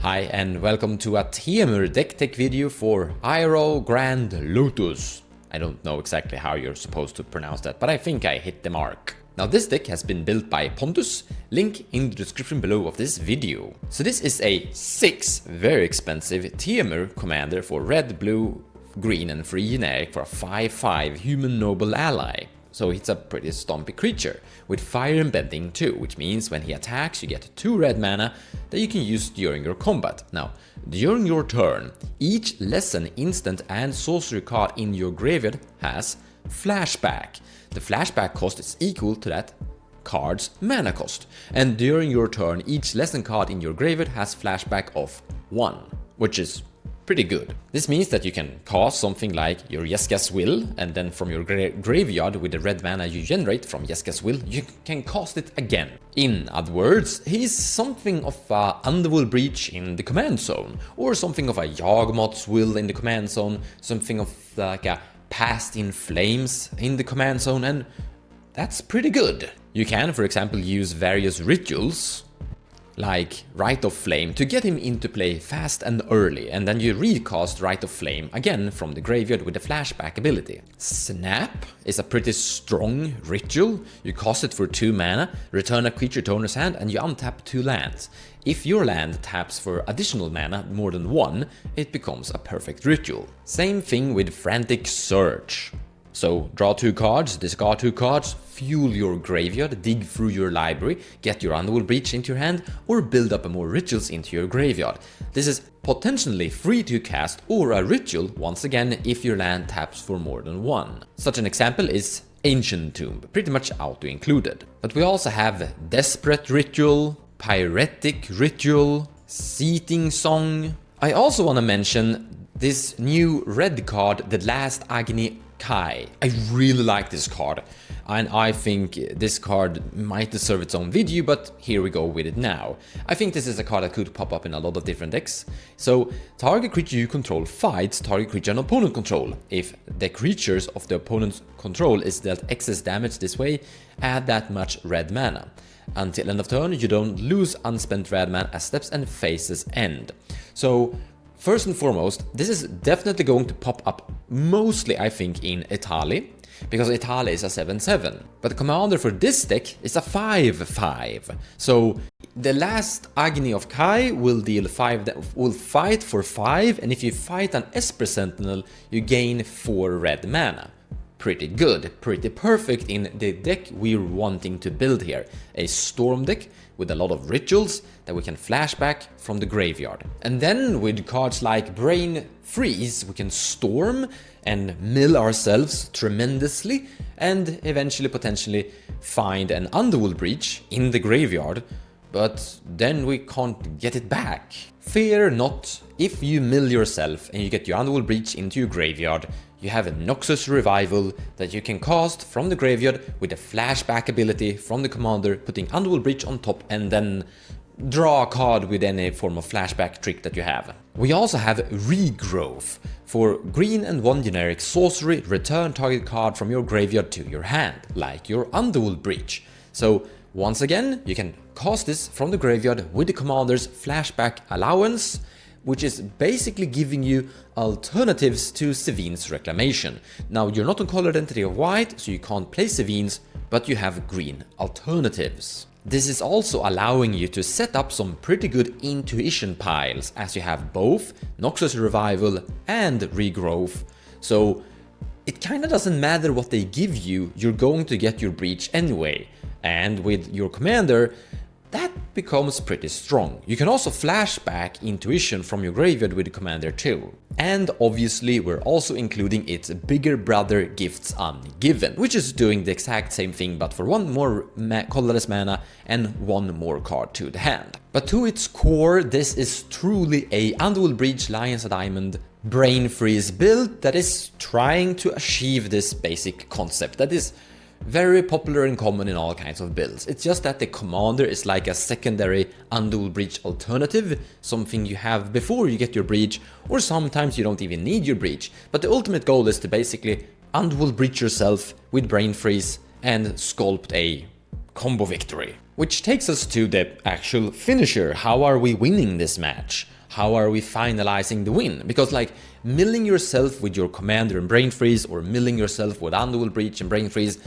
Hi and welcome to a Temur deck tech video for Iroh Grand Lotus. I don't know exactly how you're supposed to pronounce that, but I think I hit the mark. Now this deck has been built by Pontus, link in the description below of this video. So this is a 6 very expensive Temur commander for red, blue, green and 3 generic for a 5/5 human noble ally. So it's a pretty stompy creature, with fire and bending too, which means when he attacks you get 2 red mana that you can use during your combat. Now, during your turn, each lesson, instant and sorcery card in your graveyard has flashback. The flashback cost is equal to that card's mana cost. And during your turn, each lesson card in your graveyard has flashback of 1, which is pretty good. This means that you can cast something like your Jeska's Will, and then from your graveyard with the red mana you generate from Jeska's Will, you can cast it again. In other words, he's something of a UnderWorld Breach in the command zone, or something of a Yawgmoth's Will in the command zone, something of like a Past in Flames in the command zone, and that's pretty good. You can, for example, use various rituals like Rite of Flame to get him into play fast and early, and then you recast Rite of Flame again from the graveyard with the flashback ability. Snap is a pretty strong ritual. You cast it for 2 mana, return a creature to owner's hand, and you untap 2 lands. If your land taps for additional mana, more than 1, it becomes a perfect ritual. Same thing with Frantic Search. So draw 2 cards, discard 2 cards, fuel your graveyard, dig through your library, get your UnderWorld Breach into your hand, or build up more rituals into your graveyard. This is potentially free to cast or a ritual, once again, if your land taps for more than 1. Such an example is Ancient Tomb, pretty much auto-included. But we also have Desperate Ritual, Pyretic Ritual, Seating Song. I also want to mention this new red card, The Last Agony Kai. I really like this card, and I think this card might deserve its own video, but here we go with it now. I think this is a card that could pop up in a lot of different decks. So, target creature you control fights target creature an opponent control. If the creatures of the opponent's control is dealt excess damage this way, add that much red mana. Until end of turn, you don't lose unspent red mana as steps and phases end. So, first and foremost, this is definitely going to pop up mostly, I think, in Italy, because Italy is a 7/7. But the commander for this deck is a 5/5. So the Last Agony of Kai will deal 5, will fight for 5, and if you fight an Esper Sentinel, you gain 4 red mana. Pretty good, pretty perfect in the deck we're wanting to build here. A storm deck with a lot of rituals that we can flashback from the graveyard. And then with cards like Brain Freeze, we can storm and mill ourselves tremendously and eventually potentially find an UnderWorld Breach in the graveyard, but then we can't get it back. Fear not, if you mill yourself and you get your UnderWorld Breach into your graveyard, you have a Noxus Revival that you can cast from the graveyard with a flashback ability from the commander, putting UnderWorld Breach on top and then draw a card with any form of flashback trick that you have. We also have Regrowth. For green and 1 generic sorcery, return target card from your graveyard to your hand, like your UnderWorld Breach. So once again, you can cast this from the graveyard with the commander's flashback allowance, which is basically giving you alternatives to Sevinne's Reclamation. Now, you're not on color identity of white, so you can't play Sevinne's, but you have green alternatives. This is also allowing you to set up some pretty good intuition piles, as you have both Noxus Revival and Regrowth. So it kinda doesn't matter what they give you, you're going to get your breach anyway. And with your commander, that becomes pretty strong. You can also flashback intuition from your graveyard with the commander too. And obviously we're also including its bigger brother Gifts Ungiven, which is doing the exact same thing but for 1 more colorless mana and 1 more card to the hand. But to its core, this is truly a UnderWorld Breach Lions Diamond Brain Freeze build that is trying to achieve this basic concept that is very popular and common in all kinds of builds. It's just that the commander is like a secondary UnderWorld Breach alternative, something you have before you get your breach, or sometimes you don't even need your breach. But the ultimate goal is to basically UnderWorld Breach yourself with Brain Freeze and sculpt a combo victory. Which takes us to the actual finisher. How are we winning this match? How are we finalizing the win? Because like milling yourself with your commander and brain freeze, or milling yourself with UnderWorld Breach and brain freeze,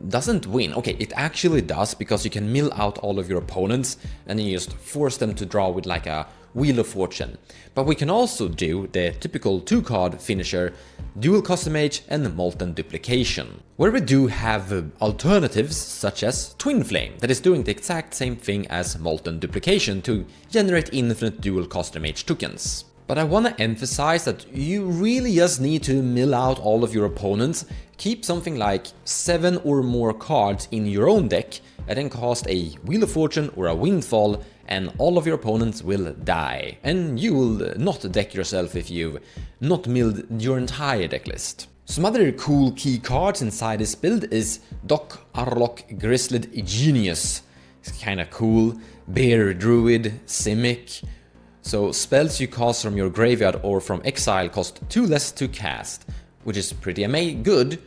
doesn't win. Okay, it actually does, because you can mill out all of your opponents and then you just force them to draw with like a Wheel of Fortune. But we can also do the typical 2-card finisher, Dual Custom Age and Molten Duplication, where we do have alternatives such as Twin Flame, that is doing the exact same thing as Molten Duplication to generate infinite Dual Custom Age tokens. But I want to emphasize that you really just need to mill out all of your opponents, keep something like 7 or more cards in your own deck, and then cast a Wheel of Fortune or a Windfall, and all of your opponents will die. And you will not deck yourself if you've not milled your entire deck list. Some other cool key cards inside this build is Doc Arlok Grizzled Genius. It's kinda cool. Bear Druid, Simic. So spells you cast from your graveyard or from exile cost 2 less to cast, which is pretty good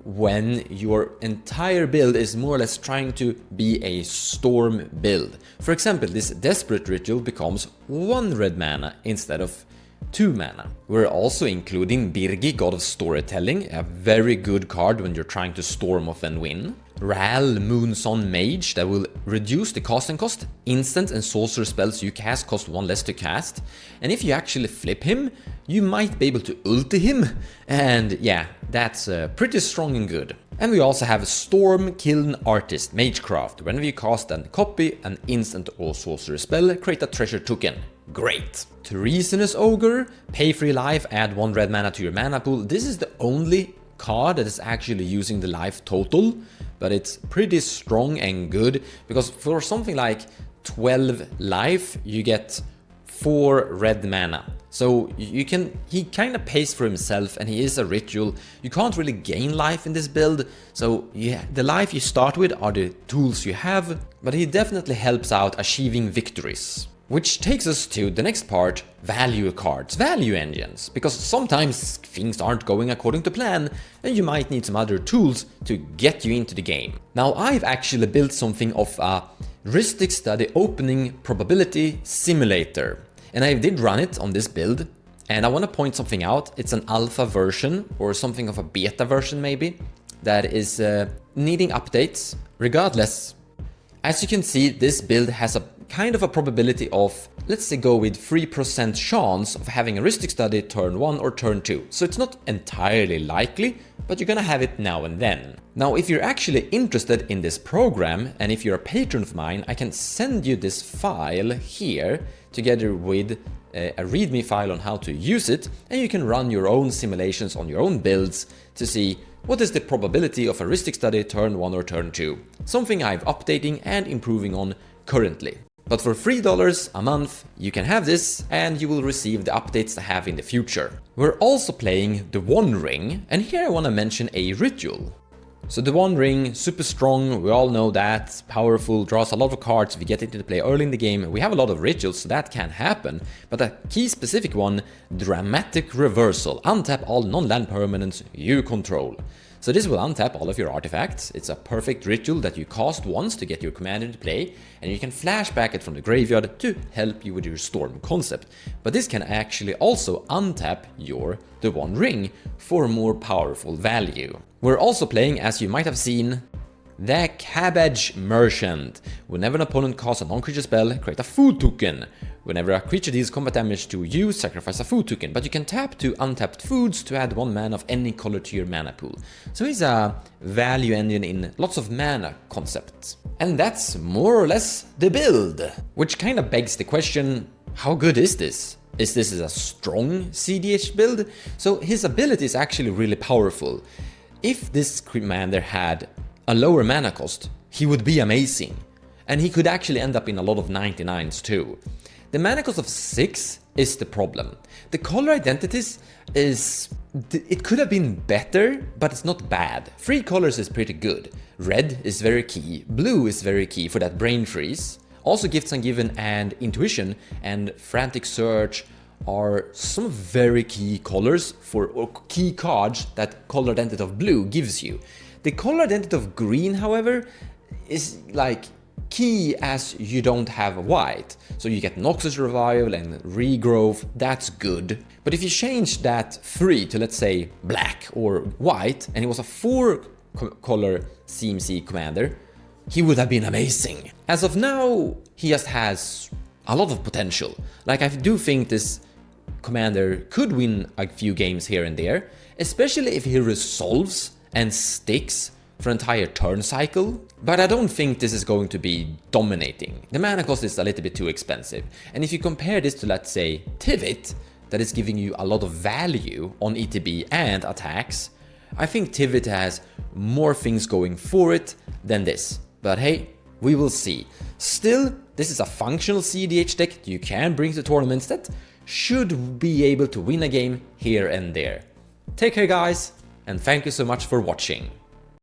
when your entire build is more or less trying to be a storm build. For example, this Desperate Ritual becomes 1 red mana instead of 2 mana. We're also including Birgi, God of Storytelling, a very good card when you're trying to storm off and win. Ral, Moonson Mage, that will reduce the casting cost. Instant and sorcerer spells you cast cost 1 less to cast. And if you actually flip him, you might be able to ulti him. And yeah, that's pretty strong and good. And we also have Storm Kiln Artist, Magecraft. Whenever you cast and copy an instant or sorcerer spell, create a treasure token. Great. Treasonous Ogre, pay 3 life, add 1 red mana to your mana pool. This is the only card that is actually using the life total, but it's pretty strong and good, because for something like 12 life you get 4 red mana. So you can, he kind of pays for himself, and he is a ritual. You can't really gain life in this build, so yeah, the life you start with are the tools you have, but he definitely helps out achieving victories. Which takes us to the next part, value cards, value engines, because sometimes things aren't going according to plan and you might need some other tools to get you into the game. Now I've actually built something of a Rhetoric study opening probability simulator, and I did run it on this build, and I want to point something out. It's an alpha version or something of a beta version maybe that is needing updates. Regardless, as you can see, this build has a kind of a probability of, let's say, go with 3% chance of having a Rhetoric study turn 1 or turn 2. So it's not entirely likely, but you're gonna have it now and then. Now, if you're actually interested in this program, and if you're a patron of mine, I can send you this file here together with a README file on how to use it, and you can run your own simulations on your own builds to see what is the probability of a Rhetoric study turn 1 or turn 2. Something I'm updating and improving on currently. But for $3 a month, you can have this, and you will receive the updates I have in the future. We're also playing the One Ring, and here I want to mention a ritual. So the One Ring, super strong, we all know that, powerful, draws a lot of cards. If you get into the play early in the game, we have a lot of rituals, so that can happen. But a key specific one, Dramatic Reversal, untap all non-land permanents you control. So this will untap all of your artifacts. It's a perfect ritual that you cast once to get your commander into play, and you can flashback it from the graveyard to help you with your storm concept. But this can actually also untap the One Ring for more powerful value. We're also playing, as you might have seen, the Cabbage Merchant. Whenever an opponent casts a non-creature spell, create a food token. Whenever a creature deals combat damage to you, sacrifice a food token, but you can tap to untapped foods to add 1 mana of any color to your mana pool. So he's a value engine in lots of mana concepts. And that's more or less the build. Which kind of begs the question, how good is this? Is this a strong cEDH build? So his ability is actually really powerful. If this commander had a lower mana cost, he would be amazing. And he could actually end up in a lot of 99s too. The mana cost of 6 is the problem. The color identities it could have been better, but it's not bad. 3 colors is pretty good. Red is very key, blue is very key for that brain freeze. Also Gifts Ungiven and Intuition and Frantic Search are some very key colors or key cards that color identity of blue gives you. The color identity of green, however, is like key as you don't have white. So you get Noxus Revival and Regrowth, that's good. But if you change that 3 to, let's say, black or white, and he was a 4-color CMC commander, he would have been amazing. As of now, he just has a lot of potential. Like, I do think this commander could win a few games here and there, especially if he resolves and sticks for an entire turn cycle. But I don't think this is going to be dominating. The mana cost is a little bit too expensive. And if you compare this to, let's say, Tivit, that is giving you a lot of value on ETB and attacks, I think Tivit has more things going for it than this. But hey, we will see. Still, this is a functional cEDH deck that you can bring to tournaments that should be able to win a game here and there. Take care guys, and thank you so much for watching.